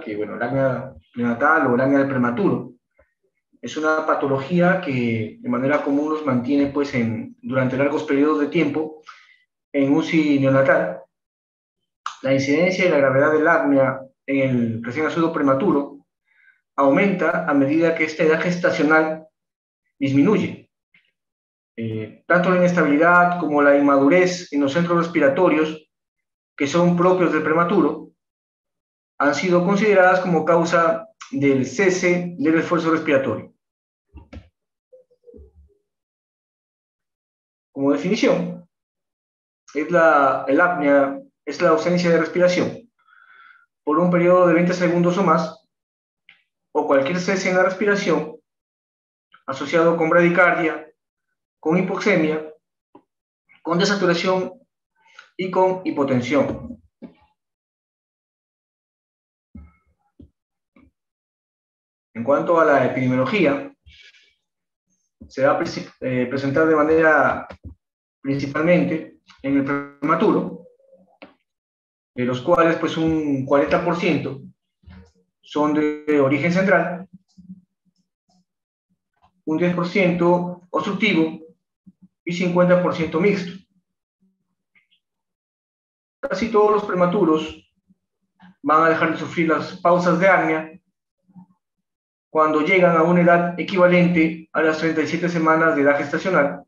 que bueno, el apnea neonatal o el apnea del prematuro. Es una patología que de manera común los mantiene pues, durante largos periodos de tiempo en UCI neonatal. La incidencia y la gravedad del apnea en el recién nacido prematuro aumenta a medida que esta edad gestacional disminuye. Tanto la inestabilidad como la inmadurez en los centros respiratorios, que son propios del prematuro, han sido consideradas como causa del cese del esfuerzo respiratorio. Como definición, el apnea es la ausencia de respiración por un periodo de 20 segundos o más, o cualquier cese en la respiración asociado con bradicardia, con hipoxemia, con desaturación y con hipotensión. En cuanto a la epidemiología, se va a presentar de manera principalmente en el prematuro, de los cuales pues un 40% son de origen central, un 10% obstructivo y 50% mixto. Casi todos los prematuros van a dejar de sufrir las pausas de apnea cuando llegan a una edad equivalente a las 37 semanas de edad gestacional.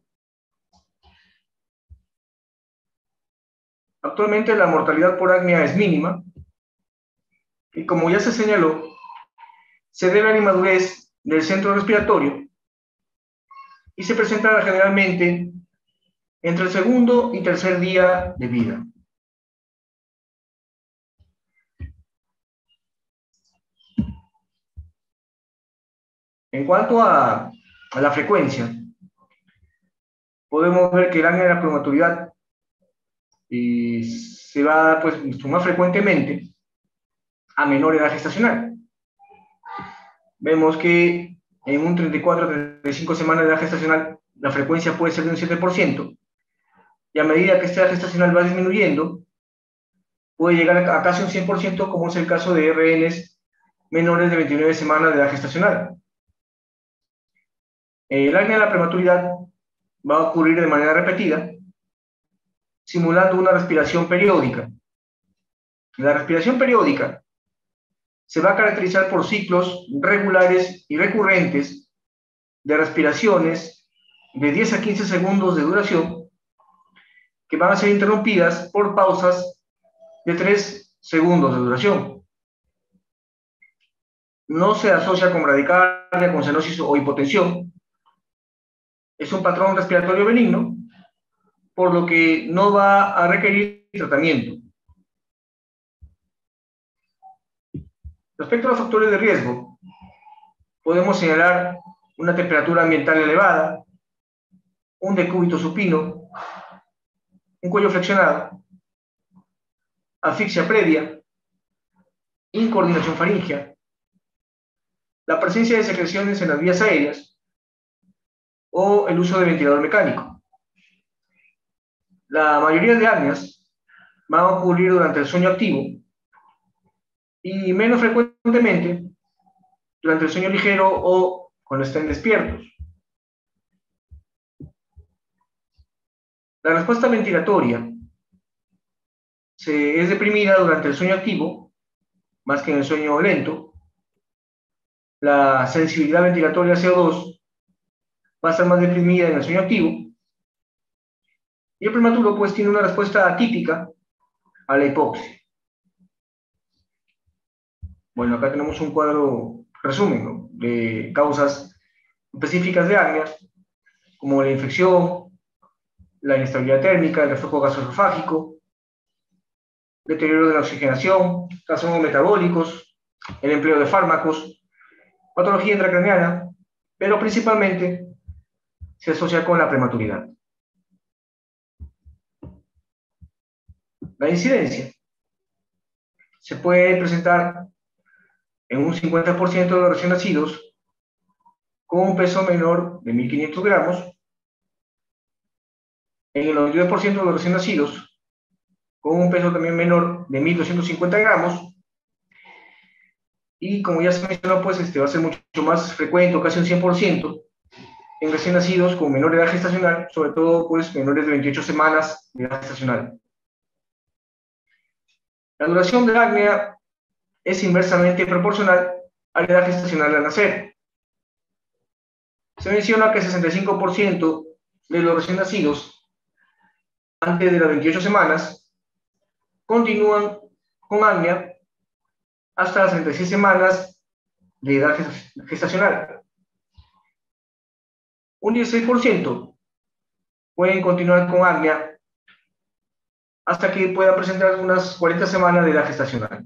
Actualmente la mortalidad por apnea es mínima y, como ya se señaló, se debe a la inmadurez del centro respiratorio y se presenta generalmente entre el segundo y tercer día de vida. En cuanto a la frecuencia, podemos ver que el apnea de la prematuridad se va a dar pues, más frecuentemente a menor edad gestacional. Vemos que en un 34-35 semanas de edad gestacional la frecuencia puede ser de un 7%, y a medida que esta edad gestacional va disminuyendo, puede llegar a casi un 100%, como es el caso de RNs menores de 29 semanas de edad gestacional. El apnea de la prematuridad va a ocurrir de manera repetida, simulando una respiración periódica. La respiración periódica se va a caracterizar por ciclos regulares y recurrentes de respiraciones de 10 a 15 segundos de duración, que van a ser interrumpidas por pausas de 3 segundos de duración. No se asocia con bradicardia, con cianosis o hipotensión. Es un patrón respiratorio benigno, por lo que no va a requerir tratamiento. Respecto a los factores de riesgo, podemos señalar una temperatura ambiental elevada, un decúbito supino, un cuello flexionado, asfixia previa, incoordinación faríngea, la presencia de secreciones en las vías aéreas o el uso de ventilador mecánico. La mayoría de apneas van a ocurrir durante el sueño activo y menos frecuentemente durante el sueño ligero o cuando estén despiertos. La respuesta ventilatoria es deprimida durante el sueño activo, más que en el sueño lento. La sensibilidad ventilatoria a CO2 va a estar más deprimida en el sueño activo. Y el prematuro pues tiene una respuesta atípica a la hipoxia. Bueno, acá tenemos un cuadro resumen, ¿no?, de causas específicas de apnea, como la infección, la inestabilidad térmica, el reflujo gastroesofágico, deterioro de la oxigenación, trastornos metabólicos, el empleo de fármacos, patología intracraneana, pero principalmente se asocia con la prematuridad. La incidencia se puede presentar en un 50% de los recién nacidos con un peso menor de 1.500 gramos, en el 92% de los recién nacidos con un peso también menor de 1.250 gramos, y como ya se mencionó, pues va a ser mucho más frecuente, casi un 100%, en recién nacidos con menor edad gestacional, sobre todo pues menores de 28 semanas de edad gestacional. La duración de la apnea es inversamente proporcional a la edad gestacional al nacer. Se menciona que el 65% de los recién nacidos antes de las 28 semanas continúan con apnea hasta las 36 semanas de edad gestacional. Un 16% pueden continuar con apnea hasta que puedan presentar unas 40 semanas de edad gestacional.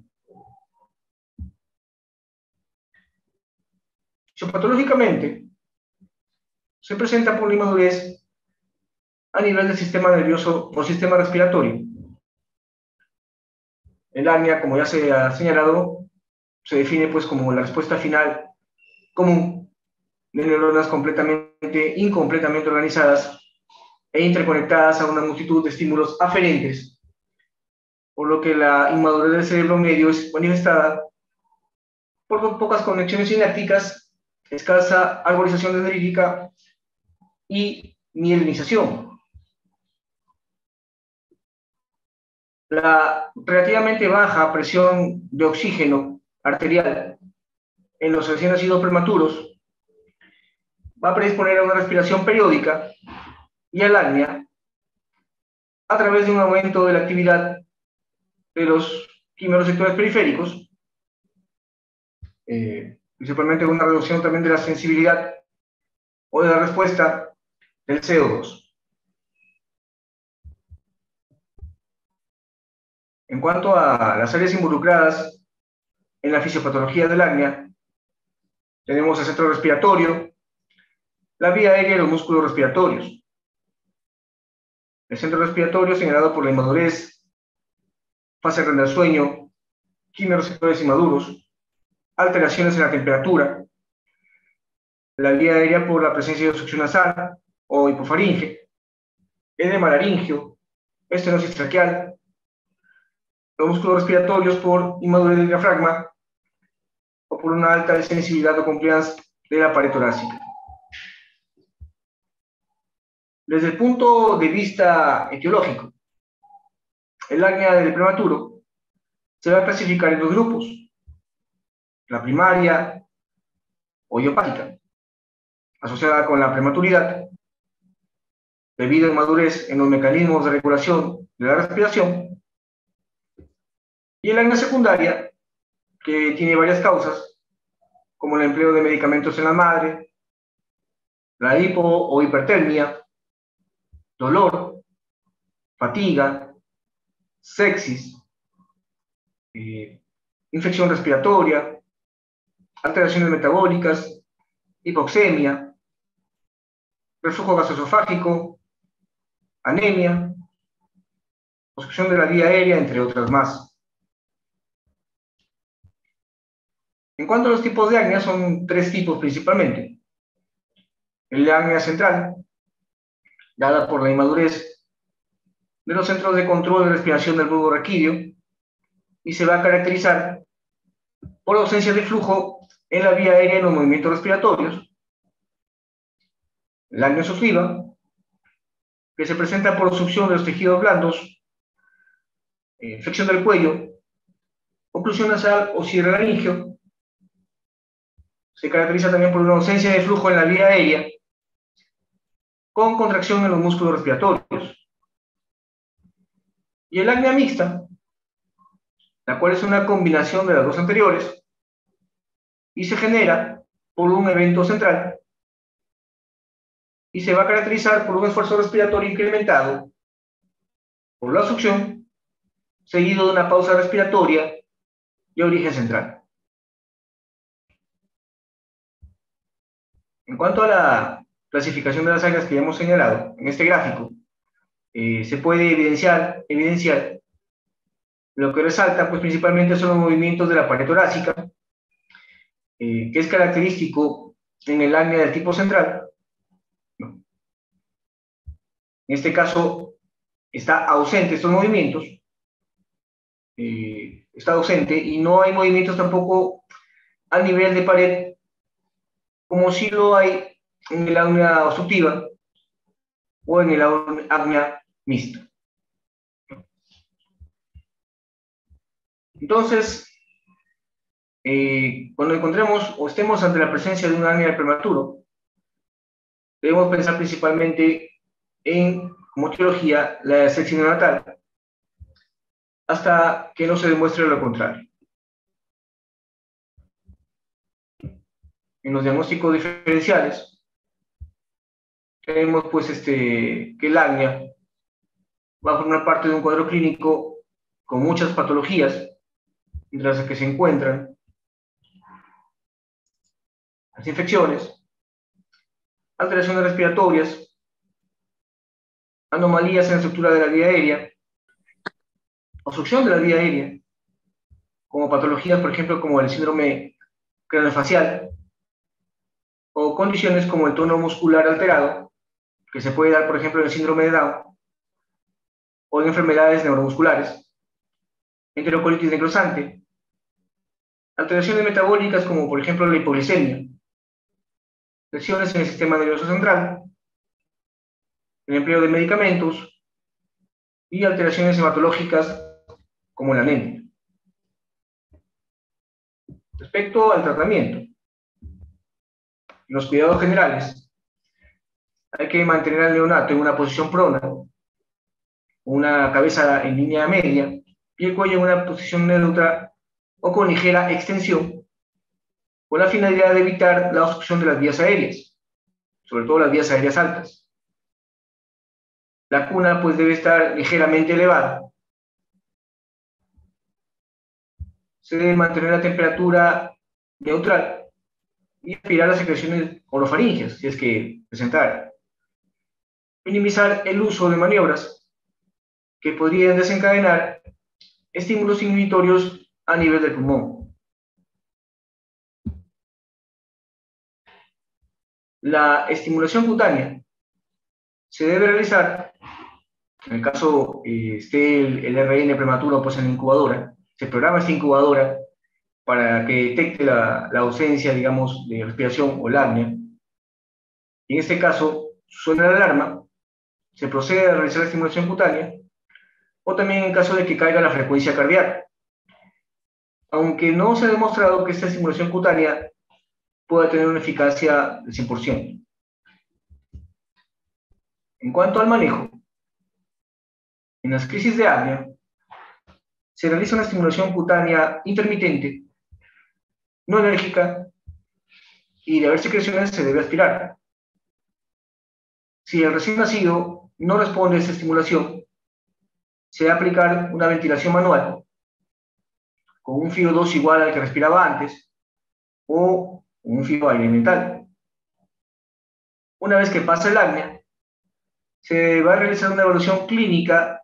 Fisiopatológicamente, se presenta por inmadurez a nivel del sistema nervioso o sistema respiratorio. El apnea, como ya se ha señalado, se define pues como la respuesta final común de neuronas incompletamente organizadas e interconectadas a una multitud de estímulos aferentes, por lo que la inmadurez del cerebro medio es manifestada por pocas conexiones sinápticas, escasa arborización dendrítica y mielinización. La relativamente baja presión de oxígeno arterial en los recién nacidos prematuros va a predisponer a una respiración periódica y al apnea a través de un aumento de la actividad de los quimiorreceptores periféricos, principalmente una reducción también de la sensibilidad o de la respuesta del CO2. En cuanto a las áreas involucradas en la fisiopatología del apnea, tenemos el centro respiratorio, la vía aérea y los músculos respiratorios. El centro respiratorio señalado por la inmadurez, fase renal sueño, quimiorreceptores inmaduros, alteraciones en la temperatura, la vía aérea por la presencia de obstrucción nasal o hipofaringe, edema laringio, estenosis traqueal, los músculos respiratorios por inmadurez del diafragma o por una alta sensibilidad o compliance de la pared torácica. Desde el punto de vista etiológico, el apnea del prematuro se va a clasificar en dos grupos: la primaria o idiopática, asociada con la prematuridad, debido a inmadurez en los mecanismos de regulación de la respiración, y el apnea secundaria, que tiene varias causas, como el empleo de medicamentos en la madre, la hipo o hipertermia, dolor, fatiga, sepsis, infección respiratoria, alteraciones metabólicas, hipoxemia, reflujo gastroesofágico, anemia, obstrucción de la vía aérea, entre otras más. En cuanto a los tipos de apnea, son tres tipos principalmente. El de apnea central, dada por la inmadurez de los centros de control de respiración del bulbo raquídeo, y se va a caracterizar por la ausencia de flujo en la vía aérea y en los movimientos respiratorios. La apnea obstructiva, que se presenta por obstrucción de los tejidos blandos, flexión del cuello, oclusión nasal o cierre laringio. Se caracteriza también por una ausencia de flujo en la vía aérea, con contracción en los músculos respiratorios. Y el apnea mixta, la cual es una combinación de las dos anteriores, y se genera por un evento central, y se va a caracterizar por un esfuerzo respiratorio incrementado por la succión, seguido de una pausa respiratoria de origen central. En cuanto a la clasificación de las áreas que ya hemos señalado en este gráfico, se puede evidenciar lo que resalta, pues principalmente son los movimientos de la pared torácica, que es característico en el apnea del tipo central. En este caso, está ausente estos movimientos, está ausente y no hay movimientos tampoco a nivel de pared, como si lo hay en el apnea obstructiva o en el apnea mixta. Entonces, cuando encontremos o estemos ante la presencia de un hernia prematuro, debemos pensar principalmente en, como etiología, la sepsis neonatal, hasta que no se demuestre lo contrario. En los diagnósticos diferenciales, tenemos pues que el hernia va a formar parte de un cuadro clínico con muchas patologías, entre las que se encuentran las infecciones, alteraciones respiratorias, anomalías en la estructura de la vía aérea, obstrucción de la vía aérea, como patologías, por ejemplo, como el síndrome craneofacial, o condiciones como el tono muscular alterado, que se puede dar, por ejemplo, en el síndrome de Down, o en enfermedades neuromusculares, enterocolitis necrosante, alteraciones metabólicas como, por ejemplo, la hipoglicemia, lesiones en el sistema nervioso central, el empleo de medicamentos y alteraciones hematológicas como la anemia. Respecto al tratamiento, en los cuidados generales, hay que mantener al neonato en una posición prona, una cabeza en línea media y el cuello en una posición neutra o con ligera extensión, con la finalidad de evitar la obstrucción de las vías aéreas, sobre todo las vías aéreas altas. La cuna pues debe estar ligeramente elevada. Se debe mantener la temperatura neutral y aspirar las secreciones orofaringeas, si es que presentara. Minimizar el uso de maniobras que podrían desencadenar estímulos inhibitorios a nivel del pulmón. La estimulación cutánea se debe realizar, en el caso esté el RN prematuro pues en la incubadora, se programa esta incubadora para que detecte la ausencia, digamos, de respiración o la apnea. Y en este caso, suena la alarma, se procede a realizar la estimulación cutánea, o también en caso de que caiga la frecuencia cardíaca. Aunque no se ha demostrado que esta estimulación cutánea pueda tener una eficacia del 100%. En cuanto al manejo, en las crisis de apnea, se realiza una estimulación cutánea intermitente, no enérgica, y de haber secreciones se debe aspirar. Si el recién nacido no responde a esta estimulación, se debe aplicar una ventilación manual con un FiO2 igual al que respiraba antes o un FiO-aire mental. Una vez que pasa el apnea, se va a realizar una evaluación clínica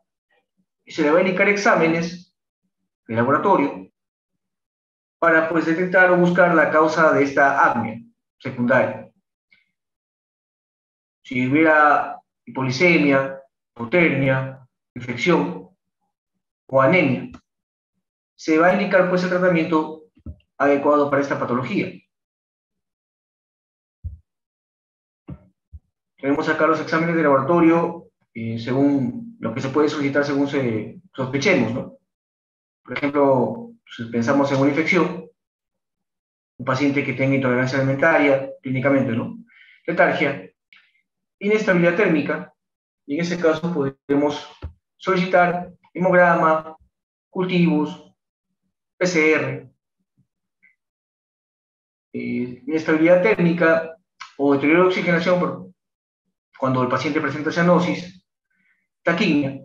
y se le va a indicar exámenes de laboratorio para pues detectar o buscar la causa de esta apnea secundaria. Si hubiera hipoglicemia, hipotermia, infección o anemia, se va a indicar pues el tratamiento adecuado para esta patología. Tenemos acá los exámenes de laboratorio según lo que se puede solicitar según sospechemos, ¿no? Por ejemplo, si pensamos en una infección, un paciente que tenga intolerancia alimentaria, clínicamente, ¿no? Letargia, inestabilidad térmica, y en ese caso podemos solicitar hemograma, cultivos, PCR. Inestabilidad térmica o deterioro de oxigenación cuando el paciente presenta cianosis, taquimia,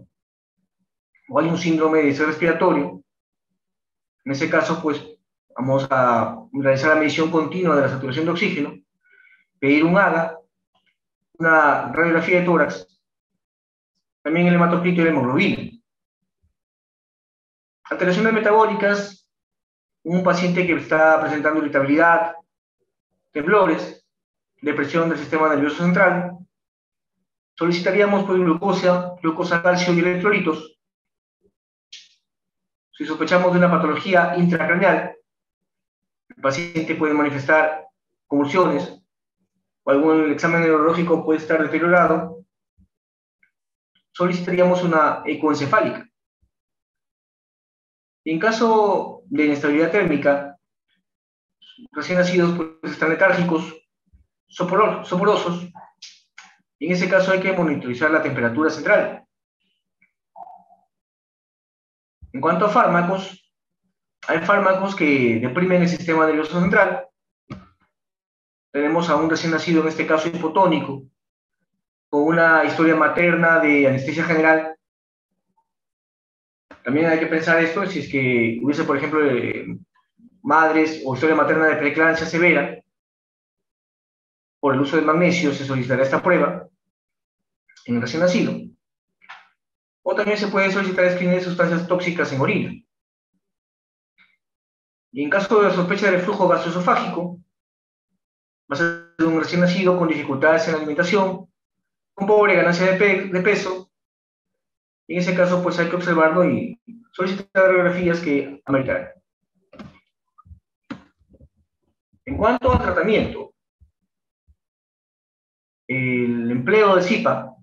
o hay un síndrome de estrés respiratorio. En ese caso, pues, vamos a realizar la medición continua de la saturación de oxígeno, pedir un AGA, una radiografía de tórax, también el hematocrito y la hemoglobina. Alteraciones metabólicas, un paciente que está presentando irritabilidad, temblores, depresión del sistema nervioso central, solicitaríamos pues glucosa, calcio y electrolitos. Si sospechamos de una patología intracraneal, el paciente puede manifestar convulsiones o algún examen neurológico puede estar deteriorado, solicitaríamos una ecoencefálica. Y en caso de inestabilidad térmica, recién nacidos pues, están letárgicos, soporosos, y en ese caso hay que monitorizar la temperatura central. En cuanto a fármacos, hay fármacos que deprimen el sistema nervioso central. Tenemos a un recién nacido, en este caso hipotónico, con una historia materna de anestesia general. También hay que pensar esto si es que hubiese, por ejemplo, madres o historia materna de preeclampsia severa. Por el uso del magnesio se solicitará esta prueba en el recién nacido. O también se puede solicitar screening de sustancias tóxicas en orina. Y en caso de sospecha de reflujo gastroesofágico, va a ser un recién nacido con dificultades en la alimentación, con pobre ganancia de peso. Y en ese caso, pues hay que observarlo y solicitar radiografías que ameritarán. En cuanto al tratamiento, el empleo de CIPA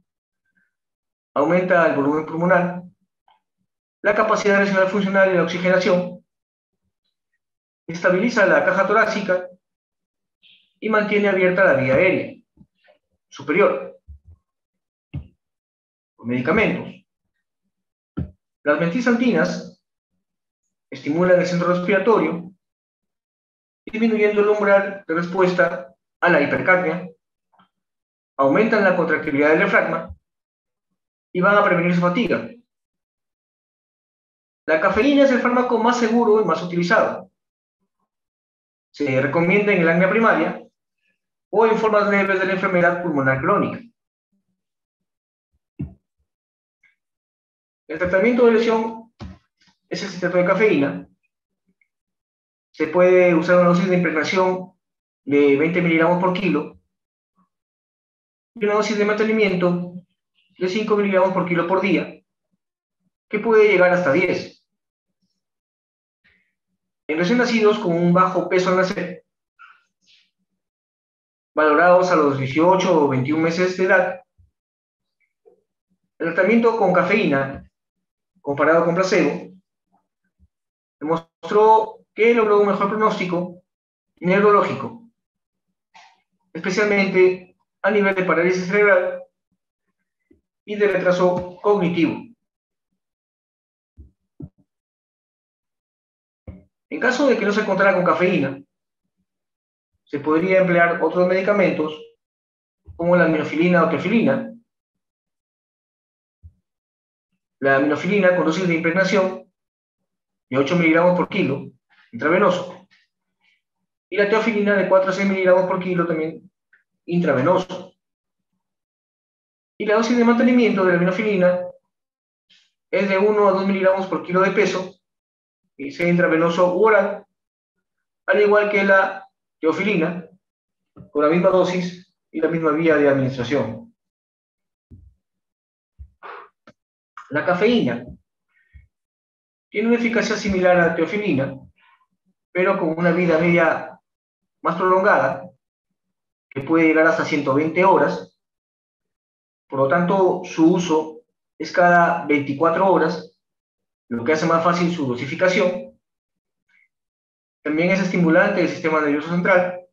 aumenta el volumen pulmonar, la capacidad regional funcional y la oxigenación, estabiliza la caja torácica y mantiene abierta la vía aérea superior. Los medicamentos. Las metilxantinas estimulan el centro respiratorio, disminuyendo el umbral de respuesta a la hipercapnia, aumentan la contractibilidad del diafragma y van a prevenir su fatiga. La cafeína es el fármaco más seguro y más utilizado. Se recomienda en el apnea primaria o en formas leves de la enfermedad pulmonar crónica. El tratamiento de lesión es el citrato de cafeína. Se puede usar una dosis de impregnación de 20 miligramos por kilo y una dosis de mantenimiento de 5 miligramos por kilo por día, que puede llegar hasta 10. En recién nacidos con un bajo peso al nacer, valorados a los 18 o 21 meses de edad, el tratamiento con cafeína, comparado con placebo, demostró que logró un mejor pronóstico neurológico, especialmente a nivel de parálisis cerebral y de retraso cognitivo. En caso de que no se contara con cafeína, se podría emplear otros medicamentos como la aminofilina o teofilina. La aminofilina con dosis de impregnación de 8 miligramos por kilo intravenoso y la teofilina de 4 a 6 miligramos por kilo también intravenoso. Y la dosis de mantenimiento de la aminofilina es de 1 a 2 miligramos por kilo de peso, y sea intravenoso u oral, al igual que la teofilina, con la misma dosis y la misma vía de administración. La cafeína tiene una eficacia similar a la teofilina, pero con una vida media más prolongada, que puede llegar hasta 120 horas. Por lo tanto, su uso es cada 24 horas, lo que hace más fácil su dosificación. También es estimulante del sistema nervioso central.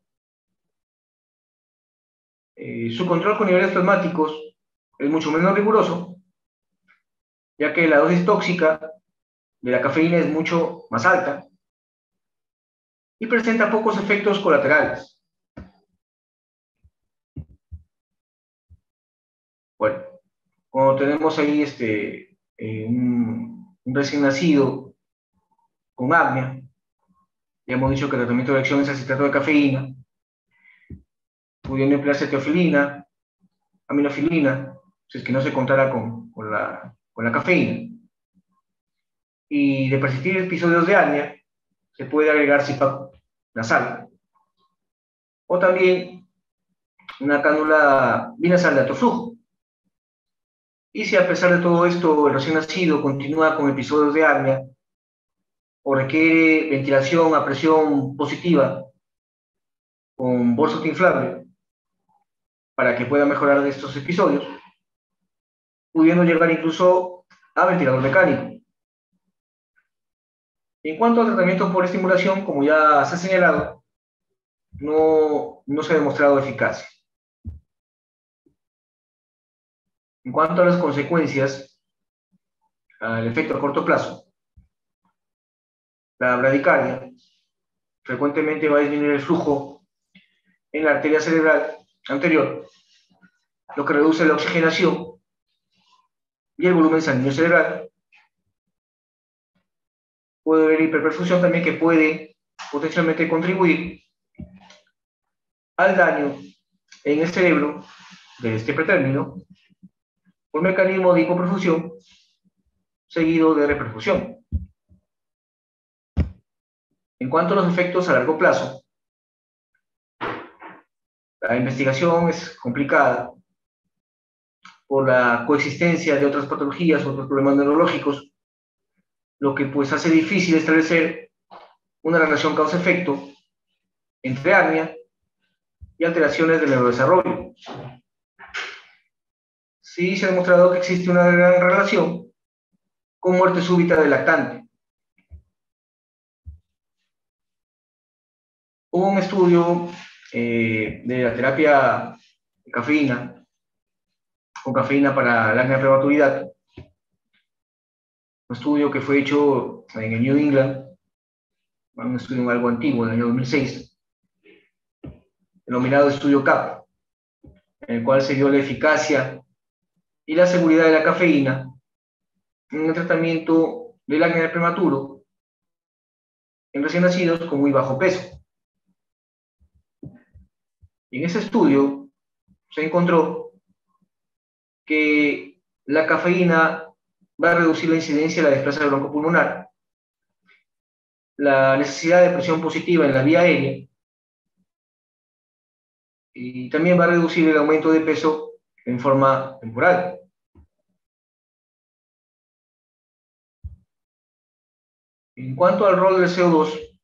Su control con niveles plasmáticos es mucho menos riguroso, ya que la dosis tóxica de la cafeína es mucho más alta y presenta pocos efectos colaterales. Bueno, cuando tenemos ahí un recién nacido con apnea, ya hemos dicho que el tratamiento de elección es el citrato de cafeína, pudiendo emplearse teofilina, aminofilina, si es que no se contara con la cafeína. Y de persistir episodios de apnea, se puede agregar CPAP nasal, o también una cánula binasal de alto flujo. Y si a pesar de todo esto el recién nacido continúa con episodios de apnea, o requiere ventilación a presión positiva con bolso inflable para que pueda mejorar de estos episodios, pudiendo llegar incluso a ventilador mecánico. En cuanto al tratamiento por estimulación, como ya se ha señalado, no se ha demostrado eficacia. En cuanto a las consecuencias, al efecto a corto plazo, la bradicardia frecuentemente va a disminuir el flujo en la arteria cerebral anterior, lo que reduce la oxigenación y el volumen sanguíneo cerebral. Puede haber hiperperfusión también que puede potencialmente contribuir al daño en el cerebro de este pretérmino por mecanismo de hipoperfusión seguido de reperfusión. En cuanto a los efectos a largo plazo, la investigación es complicada por la coexistencia de otras patologías, otros problemas neurológicos, lo que pues hace difícil establecer una relación causa-efecto entre hernia y alteraciones del neurodesarrollo. Sí se ha demostrado que existe una gran relación con muerte súbita del lactante. Hubo un estudio de la terapia de cafeína, con cafeína para la hernia de prematuridad, un estudio que fue hecho en el New England, un estudio algo antiguo, del año 2006, denominado estudio CAP, en el cual se vio la eficacia y la seguridad de la cafeína en el tratamiento del acné prematuro en recién nacidos con muy bajo peso. En ese estudio se encontró que la cafeína va a reducir la incidencia de la displasia broncopulmonar, la necesidad de presión positiva en la vía aérea, y también va a reducir el aumento de peso en forma temporal. En cuanto al rol del CO2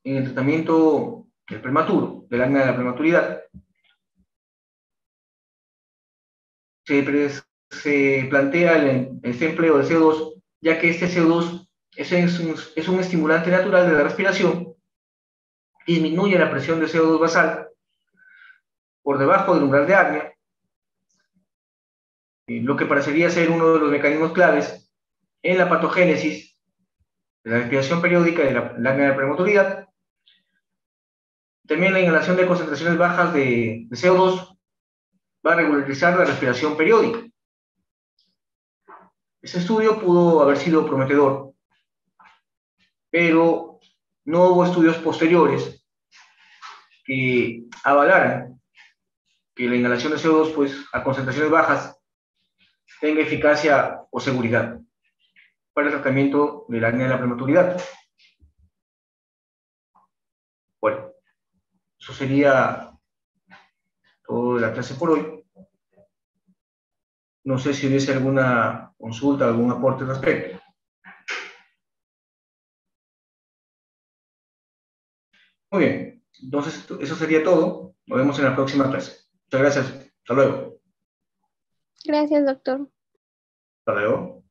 en el tratamiento del prematuro, del acné de la prematuridad, se plantea este empleo del CO2, ya que este CO2 es un estimulante natural de la respiración, disminuye la presión de CO2 basal por debajo del umbral de apnea, lo que parecería ser uno de los mecanismos claves en la patogénesis de la respiración periódica de la apnea de prematuridad. También la inhalación de concentraciones bajas de CO2 va a regularizar la respiración periódica. Este estudio pudo haber sido prometedor, pero no hubo estudios posteriores que avalaran que la inhalación de CO2 pues, a concentraciones bajas tenga eficacia o seguridad para el tratamiento del acné de la prematuridad. Bueno, eso sería todo de la clase por hoy. No sé si hubiese alguna consulta, algún aporte al respecto. Muy bien, entonces eso sería todo. Nos vemos en la próxima clase. Muchas gracias. Hasta luego. Gracias, doctor. Hasta luego.